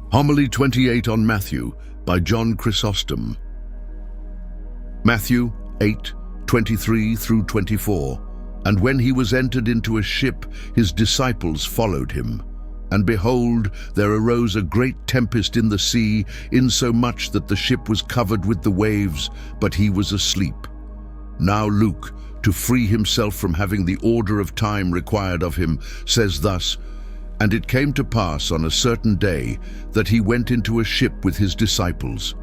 Homily 28 on Matthew by John Chrysostom. Matthew 8:23 through 24. And when he was entered into a ship, his disciples followed him. And behold, there arose a great tempest in the sea, insomuch that the ship was covered with the waves, but he was asleep. Now Luke, to free himself from having the order of time required of him, says thus, And it came to pass on a certain day that he went into a ship with his disciples,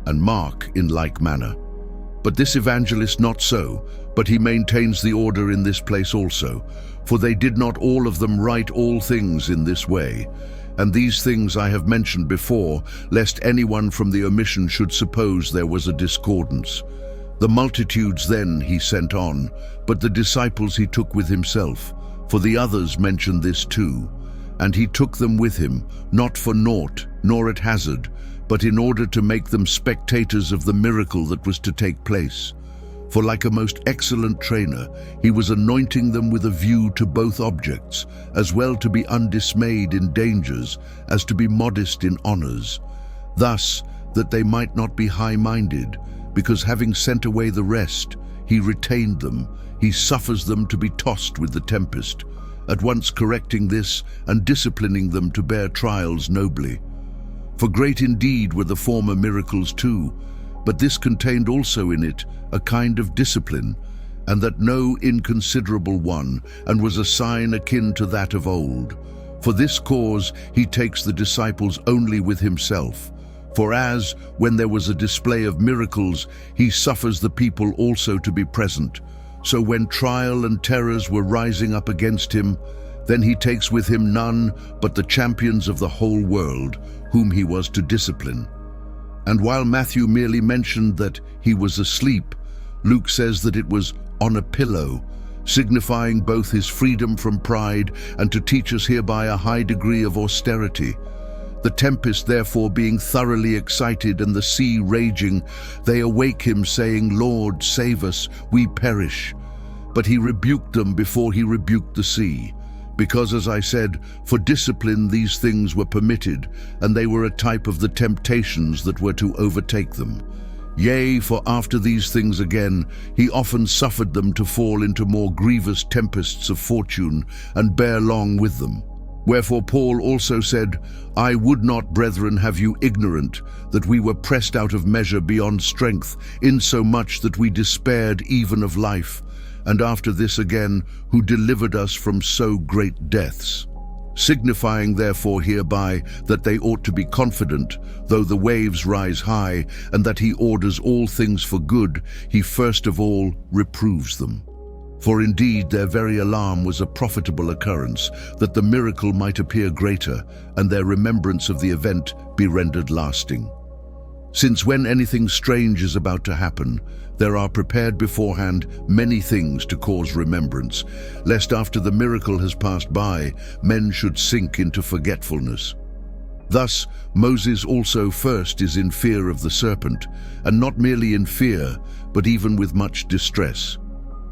and Mark in like manner. But this evangelist not so, but he maintains the order in this place also, for they did not all of them write all things in this way. And these things I have mentioned before, lest anyone from the omission should suppose there was a discordance. The multitudes then he sent on, but the disciples he took with himself, for the others mention this too. And he took them with him, not for naught, nor at hazard, but in order to make them spectators of the miracle that was to take place. For like a most excellent trainer, he was anointing them with a view to both objects, as well to be undismayed in dangers, as to be modest in honors. Thus, that they might not be high-minded, because having sent away the rest, he retained them, he suffers them to be tossed with the tempest, at once correcting this and disciplining them to bear trials nobly. For great indeed were the former miracles too, but this contained also in it a kind of discipline, and that no inconsiderable one, and was a sign akin to that of old. For this cause he takes the disciples only with himself. For as, when there was a display of miracles, he suffers the people also to be present, so when trial and terrors were rising up against him, then he takes with him none but the champions of the whole world, whom he was to discipline. And while Matthew merely mentioned that he was asleep, Luke says that it was on a pillow, signifying both his freedom from pride and to teach us hereby a high degree of austerity. The tempest therefore being thoroughly excited and the sea raging, they awake him, saying, Lord, save us, we perish. But he rebuked them before he rebuked the sea, because, as I said, for discipline these things were permitted, and they were a type of the temptations that were to overtake them. Yea, for after these things again, he often suffered them to fall into more grievous tempests of fortune, and bear long with them. Wherefore Paul also said, I would not, brethren, have you ignorant, that we were pressed out of measure beyond strength, insomuch that we despaired even of life, and after this again, who delivered us from so great deaths. Signifying therefore hereby that they ought to be confident, though the waves rise high, and that he orders all things for good, he first of all reproves them. For indeed their very alarm was a profitable occurrence, that the miracle might appear greater, and their remembrance of the event be rendered lasting. Since when anything strange is about to happen, there are prepared beforehand many things to cause remembrance, lest after the miracle has passed by, men should sink into forgetfulness. Thus Moses also first is in fear of the serpent, and not merely in fear, but even with much distress.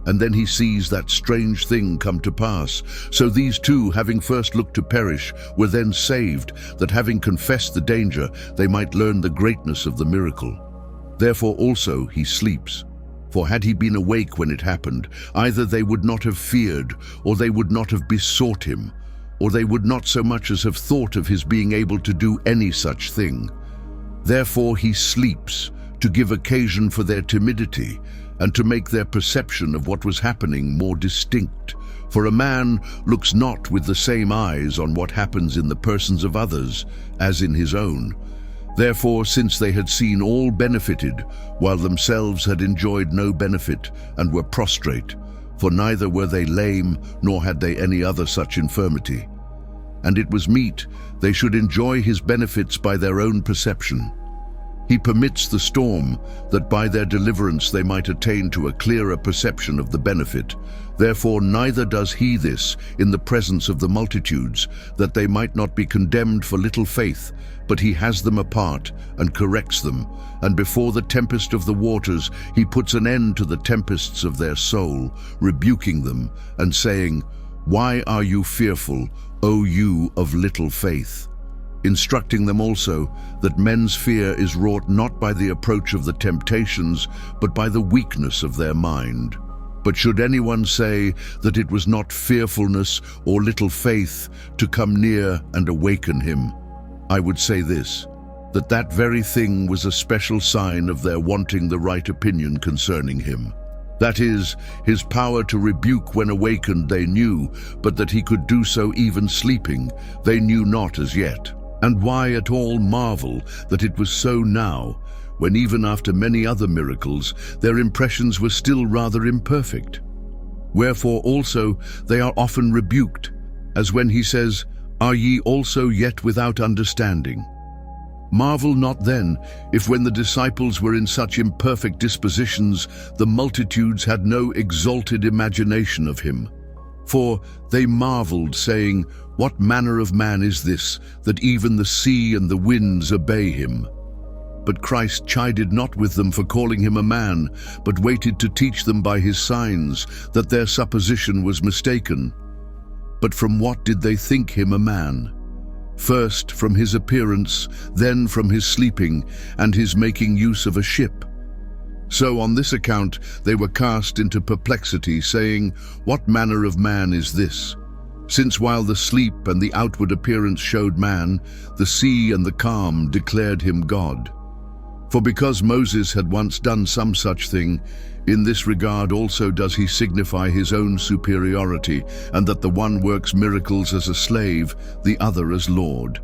And then he sees that strange thing come to pass. So these two, having first looked to perish, were then saved, that having confessed the danger, they might learn the greatness of the miracle. Therefore also he sleeps. For had he been awake when it happened, either they would not have feared, or they would not have besought him, or they would not so much as have thought of his being able to do any such thing. Therefore he sleeps, to give occasion for their timidity, and to make their perception of what was happening more distinct. For a man looks not with the same eyes on what happens in the persons of others as in his own. Therefore, since they had seen all benefited, while themselves had enjoyed no benefit, and were prostrate, for neither were they lame, nor had they any other such infirmity. And it was meet they should enjoy his benefits by their own perception. He permits the storm, that by their deliverance they might attain to a clearer perception of the benefit. Therefore neither does he this in the presence of the multitudes, that they might not be condemned for little faith, but he has them apart, and corrects them, and before the tempest of the waters he puts an end to the tempests of their soul, rebuking them, and saying, Why are you fearful, O you of little faith? instructing them also that men's fear is wrought not by the approach of the temptations, but by the weakness of their mind. But should anyone say that it was not fearfulness or little faith to come near and awaken him, I would say this, that that very thing was a special sign of their wanting the right opinion concerning him. That is, his power to rebuke when awakened they knew, but that he could do so even sleeping, they knew not as yet. And why at all marvel that it was so now, when even after many other miracles, their impressions were still rather imperfect? Wherefore also they are often rebuked, as when he says, "Are ye also yet without understanding?" Marvel not then, if when the disciples were in such imperfect dispositions, the multitudes had no exalted imagination of him. For they marveled, saying, "What manner of man is this, that even the sea and the winds obey him?" But Christ chided not with them for calling him a man, but waited to teach them by his signs, that their supposition was mistaken. But from what did they think him a man? First from his appearance, then from his sleeping, and his making use of a ship. So on this account they were cast into perplexity, saying, "What manner of man is this?" Since while the sleep and the outward appearance showed man, the sea and the calm declared him God. For because Moses had once done some such thing, in this regard also does he signify his own superiority, and that the one works miracles as a slave, the other as Lord.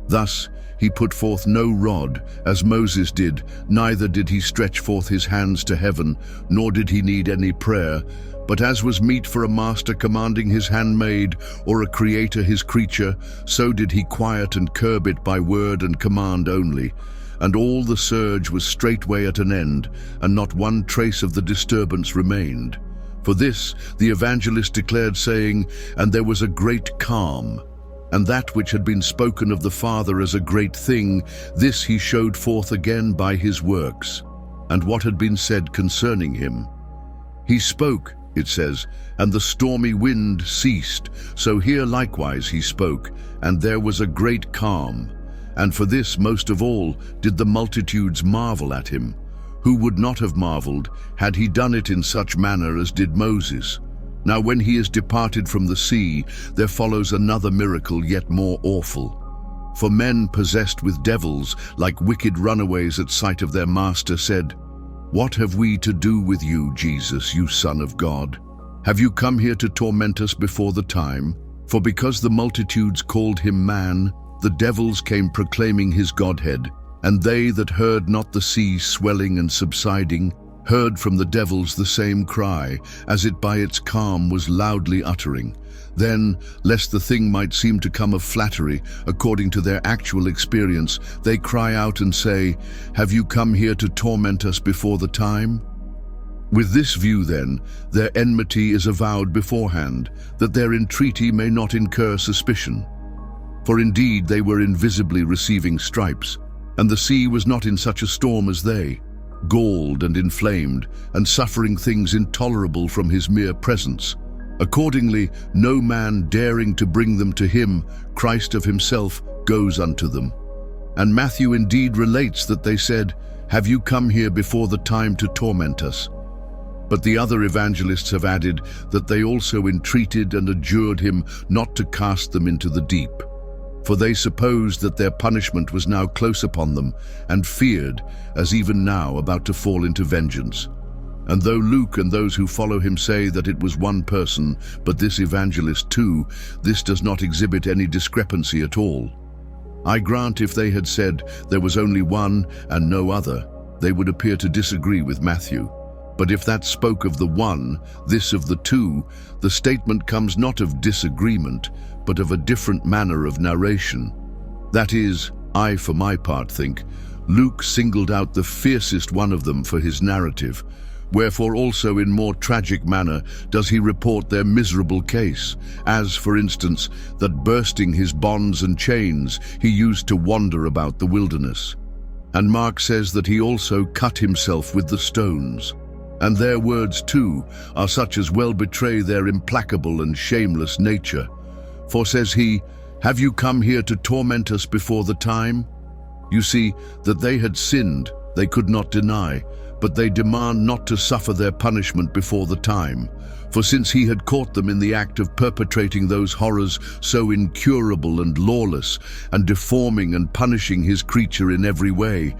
Thus he put forth no rod, as Moses did, neither did he stretch forth his hands to heaven, nor did he need any prayer, but as was meet for a master commanding his handmaid, or a creator his creature, so did he quiet and curb it by word and command only. And all the surge was straightway at an end, and not one trace of the disturbance remained. For this the evangelist declared, saying, "And there was a great calm. And that which had been spoken of the Father as a great thing, this he showed forth again by his works, and what had been said concerning him. He spoke," it says, "and the stormy wind ceased. So here likewise he spoke, and there was a great calm. And for this most of all did the multitudes marvel at him, who would not have marveled had he done it in such manner as did Moses. Now when he is departed from the sea, there follows another miracle yet more awful. For men possessed with devils, like wicked runaways at sight of their master, said, 'What have we to do with you, Jesus, you Son of God? Have you come here to torment us before the time?' For because the multitudes called him man, the devils came proclaiming his Godhead, and they that heard not the sea swelling and subsiding, heard from the devils the same cry, as it by its calm was loudly uttering. Then, lest the thing might seem to come of flattery, according to their actual experience, they cry out and say, 'Have you come here to torment us before the time?' With this view, then, their enmity is avowed beforehand, that their entreaty may not incur suspicion. For indeed they were invisibly receiving stripes, and the sea was not in such a storm as they, galled and inflamed, and suffering things intolerable from his mere presence. Accordingly, no man daring to bring them to him, Christ of himself, goes unto them. And Matthew indeed relates that they said, 'Have you come here before the time to torment us?' But the other evangelists have added that they also entreated and adjured him not to cast them into the deep. For they supposed that their punishment was now close upon them, and feared, as even now, about to fall into vengeance. And though Luke and those who follow him say that it was one person, but this evangelist too, this does not exhibit any discrepancy at all. I grant if they had said there was only one and no other, they would appear to disagree with Matthew. But if that spoke of the one, this of the two, the statement comes not of disagreement, but of a different manner of narration. That is, I for my part think, Luke singled out the fiercest one of them for his narrative, wherefore also in more tragic manner does he report their miserable case, as, for instance, that bursting his bonds and chains, he used to wander about the wilderness. And Mark says that he also cut himself with the stones. And their words too are such as well betray their implacable and shameless nature. For says he, Have you come here to torment us before the time? You see, that they had sinned, they could not deny, but they demand not to suffer their punishment before the time. For since he had caught them in the act of perpetrating those horrors so incurable and lawless, and deforming and punishing his creature in every way,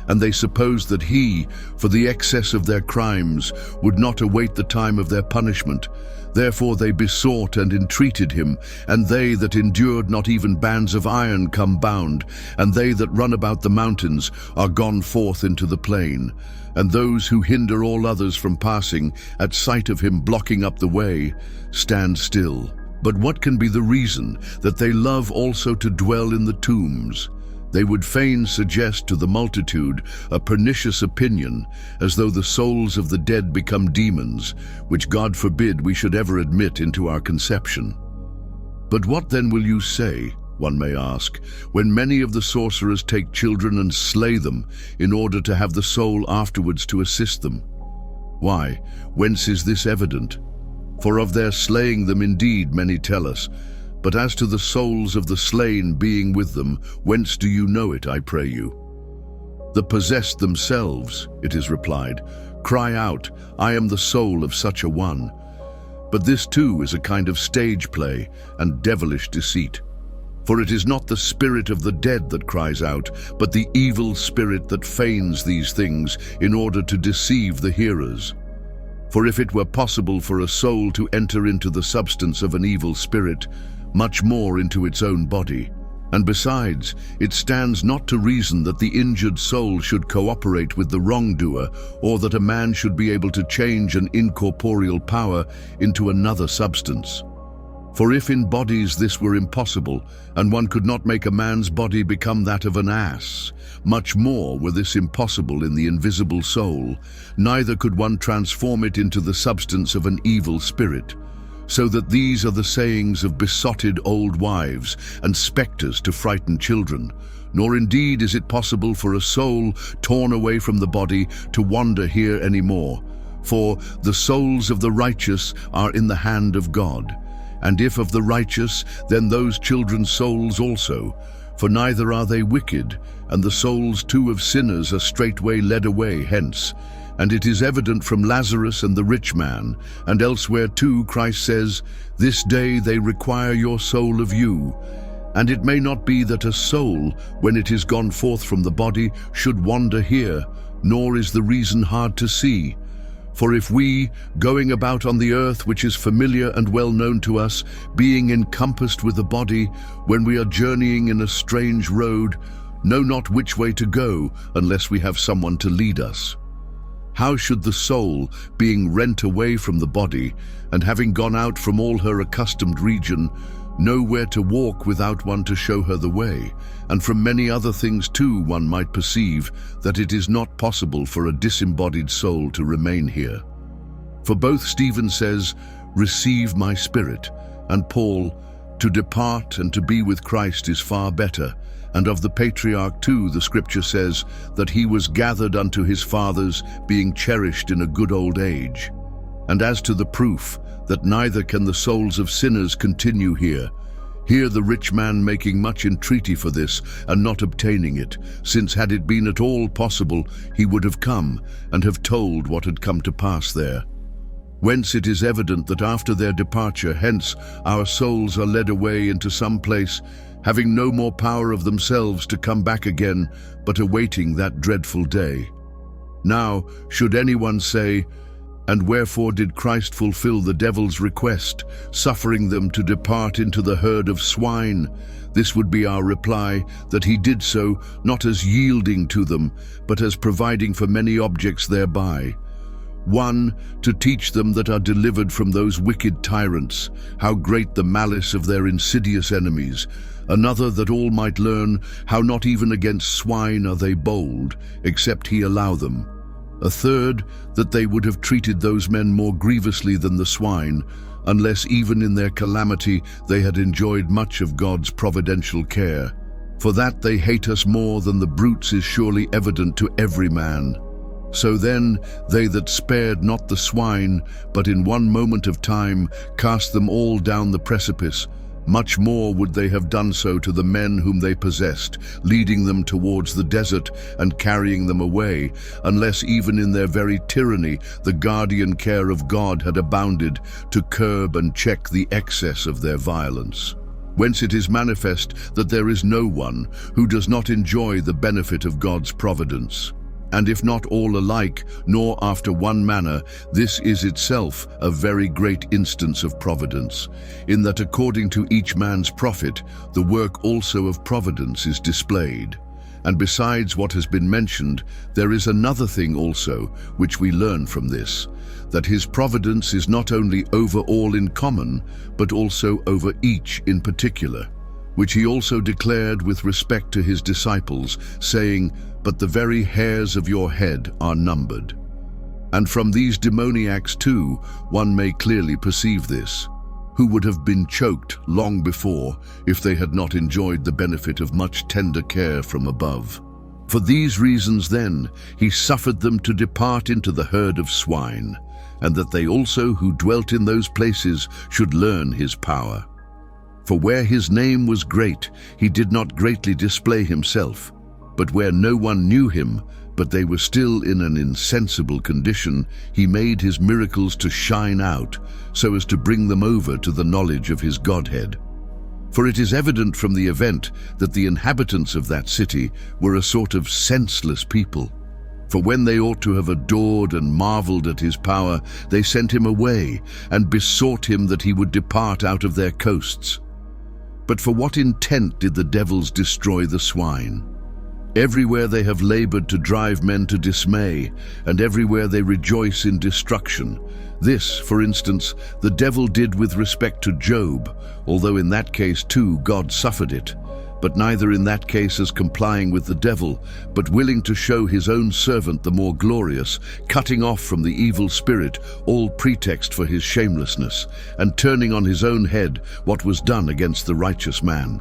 and they supposed that he, for the excess of their crimes, would not await the time of their punishment. Therefore they besought and entreated him, and they that endured not even bands of iron come bound, and they that run about the mountains are gone forth into the plain. And those who hinder all others from passing, at sight of him blocking up the way, stand still. But what can be the reason that they love also to dwell in the tombs? They would fain suggest to the multitude a pernicious opinion, as though the souls of the dead become demons, which God forbid we should ever admit into our conception. But what then will you say, one may ask, when many of the sorcerers take children and slay them in order to have the soul afterwards to assist them? Why, whence is this evident? For of their slaying them indeed many tell us, but as to the souls of the slain being with them, whence do you know it, I pray you? The possessed themselves, it is replied, cry out, I am the soul of such a one. But this too is a kind of stage play and devilish deceit. For it is not the spirit of the dead that cries out, but the evil spirit that feigns these things in order to deceive the hearers. For if it were possible for a soul to enter into the substance of an evil spirit, much more into its own body. And besides, it stands not to reason that the injured soul should cooperate with the wrongdoer, or that a man should be able to change an incorporeal power into another substance. For if in bodies this were impossible, and one could not make a man's body become that of an ass, much more were this impossible in the invisible soul, neither could one transform it into the substance of an evil spirit. So that these are the sayings of besotted old wives and spectres to frighten children, nor indeed is it possible for a soul torn away from the body to wander here any more. For the souls of the righteous are in the hand of God, and if of the righteous, then those children's souls also. For neither are they wicked, and the souls too of sinners are straightway led away hence. And it is evident from Lazarus and the rich man, and elsewhere too Christ says, this day they require your soul of you. And it may not be that a soul, when it is gone forth from the body, should wander here, nor is the reason hard to see. For if we, going about on the earth which is familiar and well known to us, being encompassed with a body, when we are journeying in a strange road, know not which way to go, unless we have someone to lead us. How should the soul, being rent away from the body, and having gone out from all her accustomed region, know where to walk without one to show her the way? And from many other things too one might perceive that it is not possible for a disembodied soul to remain here. For both Stephen says, receive my spirit, and Paul, to depart and to be with Christ is far better. And of the patriarch too, the scripture says that he was gathered unto his fathers, being cherished in a good old age. And as to the proof that neither can the souls of sinners continue here, here the rich man making much entreaty for this, and not obtaining it, since had it been at all possible, he would have come, and have told what had come to pass there. Whence it is evident that after their departure hence our souls are led away into some place, having no more power of themselves to come back again, but awaiting that dreadful day. Now, should anyone say, and wherefore did Christ fulfill the devil's request, suffering them to depart into the herd of swine? This would be our reply, that he did so, not as yielding to them, but as providing for many objects thereby. One, to teach them that are delivered from those wicked tyrants, how great the malice of their insidious enemies. Another, that all might learn how not even against swine are they bold, except he allow them. A third, that they would have treated those men more grievously than the swine, unless even in their calamity they had enjoyed much of God's providential care. For that they hate us more than the brutes is surely evident to every man. So then, they that spared not the swine, but in one moment of time cast them all down the precipice, much more would they have done so to the men whom they possessed, leading them towards the desert and carrying them away, unless even in their very tyranny the guardian care of God had abounded to curb and check the excess of their violence. Whence it is manifest that there is no one who does not enjoy the benefit of God's providence. And if not all alike, nor after one manner, this is itself a very great instance of providence, in that according to each man's profit, the work also of providence is displayed. And besides what has been mentioned, there is another thing also, which we learn from this, that his providence is not only over all in common, but also over each in particular, which he also declared with respect to his disciples, saying, "But the very hairs of your head are numbered." And from these demoniacs too, one may clearly perceive this, who would have been choked long before if they had not enjoyed the benefit of much tender care from above. For these reasons then, he suffered them to depart into the herd of swine, and that they also who dwelt in those places should learn his power. For where his name was great, he did not greatly display himself, but where no one knew him, but they were still in an insensible condition, he made his miracles to shine out, so as to bring them over to the knowledge of his Godhead. For it is evident from the event that the inhabitants of that city were a sort of senseless people. For when they ought to have adored and marveled at his power, they sent him away and besought him that he would depart out of their coasts. But for what intent did the devils destroy the swine? Everywhere they have labored to drive men to dismay, and everywhere they rejoice in destruction. This, for instance, the devil did with respect to Job, although in that case too God suffered it, but neither in that case as complying with the devil, but willing to show his own servant the more glorious, cutting off from the evil spirit all pretext for his shamelessness, and turning on his own head what was done against the righteous man.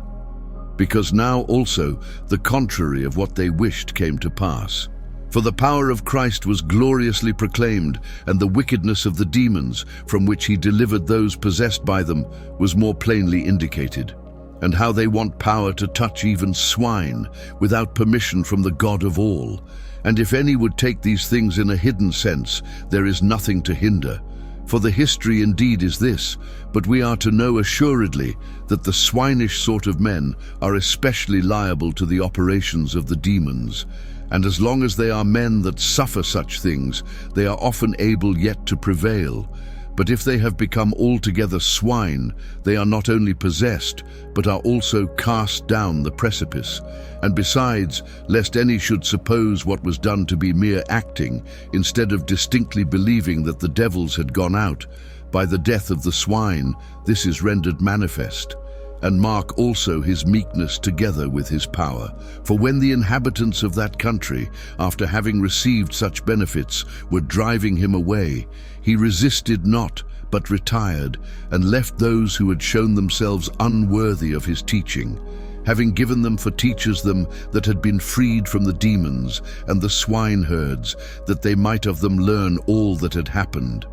Because now also the contrary of what they wished came to pass. For the power of Christ was gloriously proclaimed, and the wickedness of the demons, from which he delivered those possessed by them, was more plainly indicated. And how they want power to touch even swine, without permission from the God of all. And if any would take these things in a hidden sense, there is nothing to hinder. For the history indeed is this, but we are to know assuredly that the swinish sort of men are especially liable to the operations of the demons. And as long as they are men that suffer such things, they are often able yet to prevail. But if they have become altogether swine, they are not only possessed, but are also cast down the precipice. And besides, lest any should suppose what was done to be mere acting, instead of distinctly believing that the devils had gone out, by the death of the swine, this is rendered manifest. And mark also his meekness together with his power. For when the inhabitants of that country, after having received such benefits, were driving him away, he resisted not, but retired, and left those who had shown themselves unworthy of his teaching, having given them for teachers them that had been freed from the demons and the swineherds, that they might of them learn all that had happened,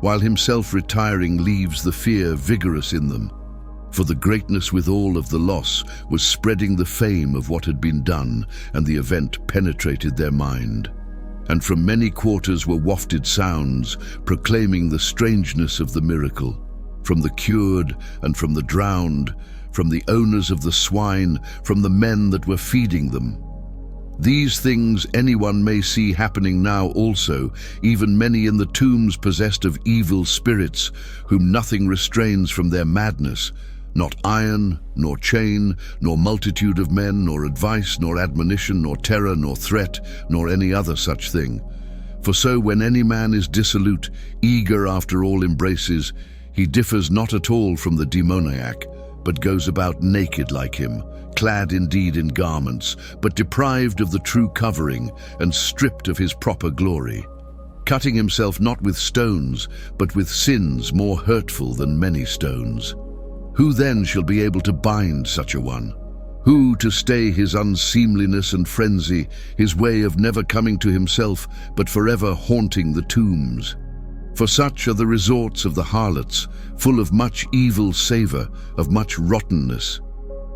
while himself retiring leaves the fear vigorous in them. For the greatness withal of the loss was spreading the fame of what had been done, and the event penetrated their mind. And from many quarters were wafted sounds, proclaiming the strangeness of the miracle, from the cured and from the drowned, from the owners of the swine, from the men that were feeding them. These things anyone may see happening now also, even many in the tombs possessed of evil spirits, whom nothing restrains from their madness, not iron, nor chain, nor multitude of men, nor advice, nor admonition, nor terror, nor threat, nor any other such thing. For so when any man is dissolute, eager after all embraces, he differs not at all from the demoniac, but goes about naked like him, clad indeed in garments, but deprived of the true covering, and stripped of his proper glory, cutting himself not with stones, but with sins more hurtful than many stones. Who then shall be able to bind such a one? Who to stay his unseemliness and frenzy, his way of never coming to himself, but forever haunting the tombs? For such are the resorts of the harlots, full of much evil savour, of much rottenness.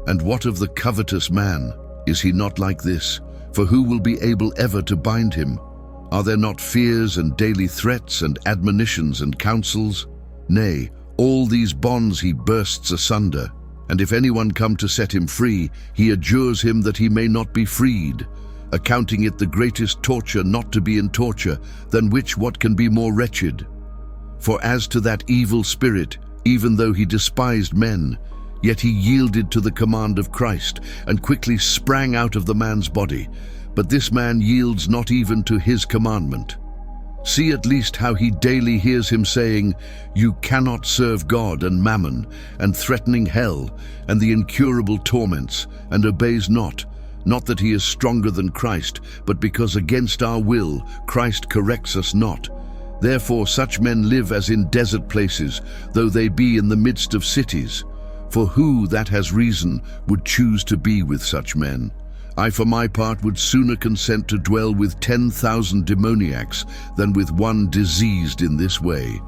And what of the covetous man? Is he not like this? For who will be able ever to bind him? Are there not fears and daily threats and admonitions and counsels? Nay, all these bonds he bursts asunder. And if anyone come to set him free, he adjures him that he may not be freed, accounting it the greatest torture not to be in torture, than which what can be more wretched? For as to that evil spirit, even though he despised men, yet he yielded to the command of Christ, and quickly sprang out of the man's body. But this man yields not even to his commandment. See at least how he daily hears him saying, "You cannot serve God and mammon," and threatening hell, and the incurable torments, and obeys not that he is stronger than Christ, but because against our will Christ corrects us not. Therefore such men live as in desert places, though they be in the midst of cities. For who that has reason would choose to be with such men? I for my part would sooner consent to dwell with 10,000 demoniacs than with one diseased in this way.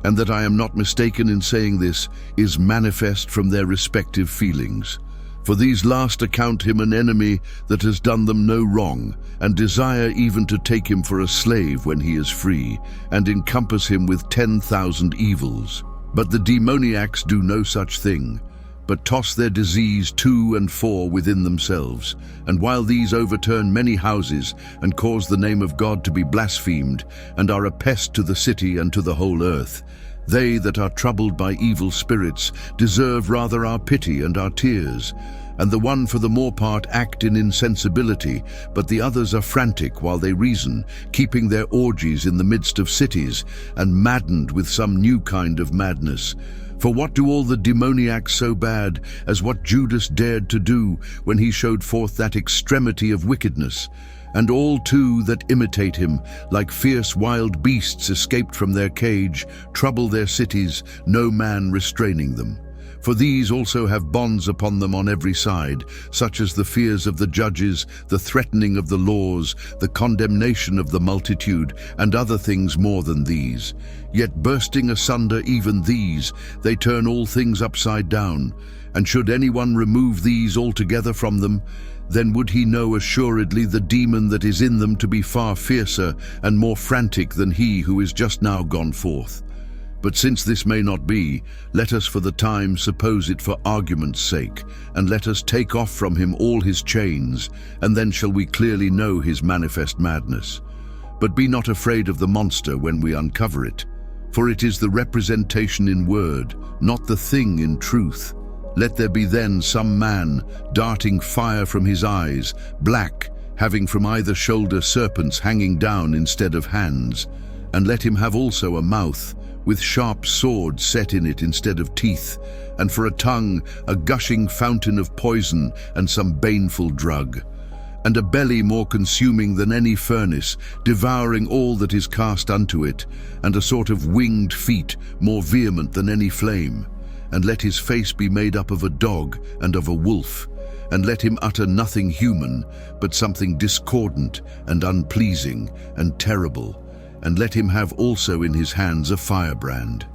And that I am not mistaken in saying this is manifest from their respective feelings. For these last account him an enemy that has done them no wrong, and desire even to take him for a slave when he is free, and encompass him with 10,000 evils. But the demoniacs do no such thing, but toss their disease to and fro within themselves. And while these overturn many houses, and cause the name of God to be blasphemed, and are a pest to the city and to the whole earth, they that are troubled by evil spirits deserve rather our pity and our tears. And the one for the more part act in insensibility, but the others are frantic while they reason, keeping their orgies in the midst of cities, and maddened with some new kind of madness. For what do all the demoniacs so bad as what Judas dared to do when he showed forth that extremity of wickedness? And all too that imitate him, like fierce wild beasts escaped from their cage, trouble their cities, no man restraining them. For these also have bonds upon them on every side, such as the fears of the judges, the threatening of the laws, the condemnation of the multitude, and other things more than these. Yet bursting asunder even these, they turn all things upside down. And should anyone remove these altogether from them, then would he know assuredly the demon that is in them to be far fiercer and more frantic than he who is just now gone forth. But since this may not be, let us for the time suppose it for argument's sake, and let us take off from him all his chains, and then shall we clearly know his manifest madness. But be not afraid of the monster when we uncover it, for it is the representation in word, not the thing in truth. Let there be then some man, darting fire from his eyes, black, having from either shoulder serpents hanging down instead of hands, and let him have also a mouth, with sharp swords set in it instead of teeth, and for a tongue a gushing fountain of poison and some baneful drug, and a belly more consuming than any furnace, devouring all that is cast unto it, and a sort of winged feet more vehement than any flame. And let his face be made up of a dog and of a wolf, and let him utter nothing human, but something discordant and unpleasing and terrible, and let him have also in his hands a firebrand.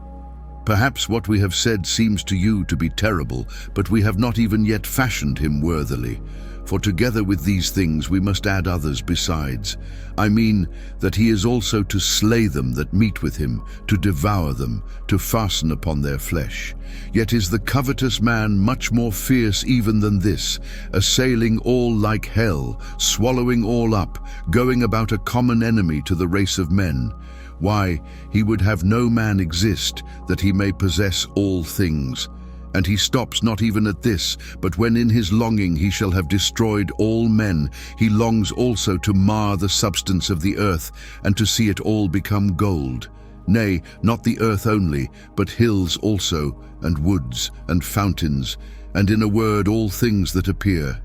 Perhaps what we have said seems to you to be terrible, but we have not even yet fashioned him worthily. For together with these things we must add others besides. I mean that he is also to slay them that meet with him, to devour them, to fasten upon their flesh. Yet is the covetous man much more fierce even than this, assailing all like hell, swallowing all up, going about a common enemy to the race of men. Why, he would have no man exist, that he may possess all things. And he stops not even at this, but when in his longing he shall have destroyed all men, he longs also to mar the substance of the earth, and to see it all become gold. Nay, not the earth only, but hills also, and woods, and fountains, and in a word all things that appear.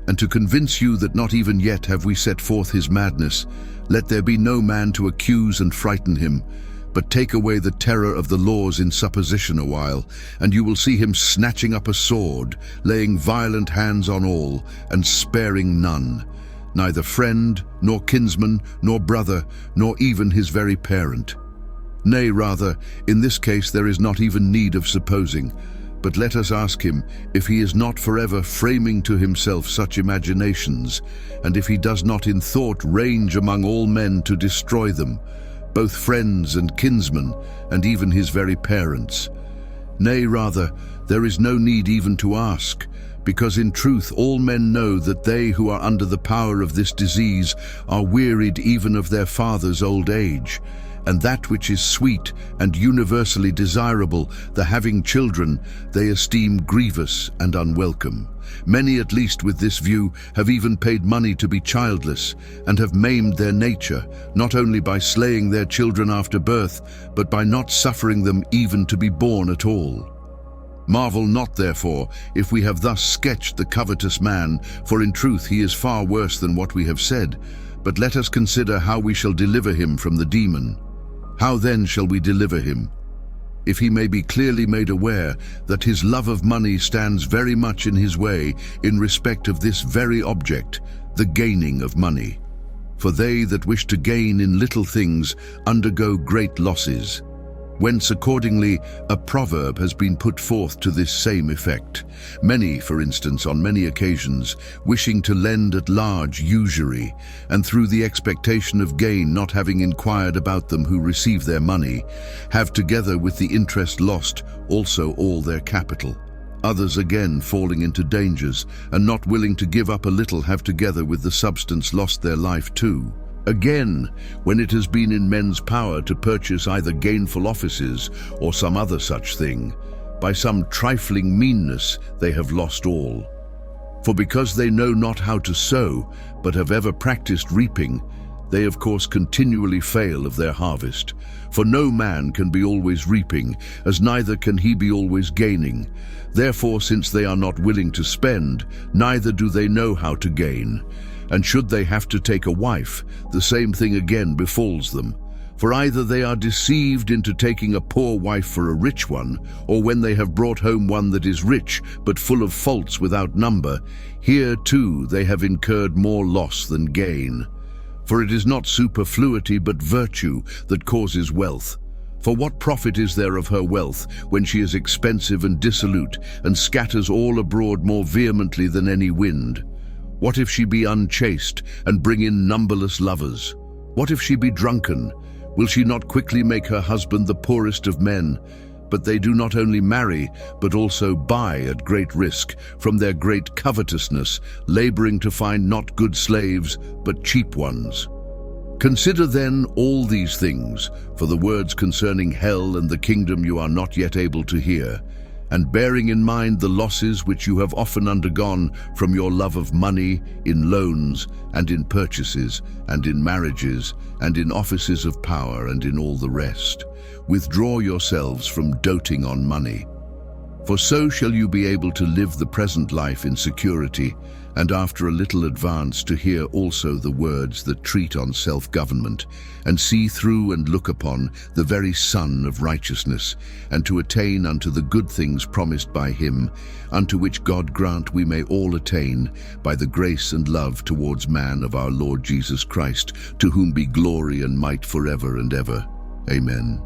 And to convince you that not even yet have we set forth his madness, let there be no man to accuse and frighten him, but take away the terror of the laws in supposition a while, and you will see him snatching up a sword, laying violent hands on all, and sparing none, neither friend, nor kinsman, nor brother, nor even his very parent. Nay, rather, in this case there is not even need of supposing, but let us ask him if he is not forever framing to himself such imaginations, and if he does not in thought range among all men to destroy them, both friends and kinsmen, and even his very parents. Nay, rather, there is no need even to ask, because in truth all men know that they who are under the power of this disease are wearied even of their fathers' old age, and that which is sweet and universally desirable, the having children, they esteem grievous and unwelcome. Many, at least with this view, have even paid money to be childless, and have maimed their nature, not only by slaying their children after birth, but by not suffering them even to be born at all. Marvel not, therefore, if we have thus sketched the covetous man, for in truth he is far worse than what we have said. But let us consider how we shall deliver him from the demon. How then shall we deliver him? If he may be clearly made aware that his love of money stands very much in his way in respect of this very object, the gaining of money. For they that wish to gain in little things undergo great losses. Whence accordingly a proverb has been put forth to this same effect. Many, for instance, on many occasions, wishing to lend at large usury, and through the expectation of gain not having inquired about them who receive their money, have together with the interest lost also all their capital. Others again, falling into dangers, and not willing to give up a little, have together with the substance lost their life too. Again, when it has been in men's power to purchase either gainful offices or some other such thing, by some trifling meanness they have lost all. For because they know not how to sow, but have ever practiced reaping, they of course continually fail of their harvest. For no man can be always reaping, as neither can he be always gaining. Therefore, since they are not willing to spend, neither do they know how to gain. And should they have to take a wife, the same thing again befalls them. For either they are deceived into taking a poor wife for a rich one, or when they have brought home one that is rich, but full of faults without number, here too they have incurred more loss than gain. For it is not superfluity but virtue that causes wealth. For what profit is there of her wealth, when she is expensive and dissolute, and scatters all abroad more vehemently than any wind? What if she be unchaste, and bring in numberless lovers? What if she be drunken? Will she not quickly make her husband the poorest of men? But they do not only marry, but also buy at great risk, from their great covetousness, laboring to find not good slaves, but cheap ones. Consider then all these things, for the words concerning hell and the kingdom you are not yet able to hear, and bearing in mind the losses which you have often undergone from your love of money, in loans, and in purchases, and in marriages, and in offices of power, and in all the rest. Withdraw yourselves from doting on money. For so shall you be able to live the present life in security, and after a little advance to hear also the words that treat on self-government, and see through and look upon the very Son of righteousness, and to attain unto the good things promised by him, unto which God grant we may all attain, by the grace and love towards man of our Lord Jesus Christ, to whom be glory and might forever and ever. Amen.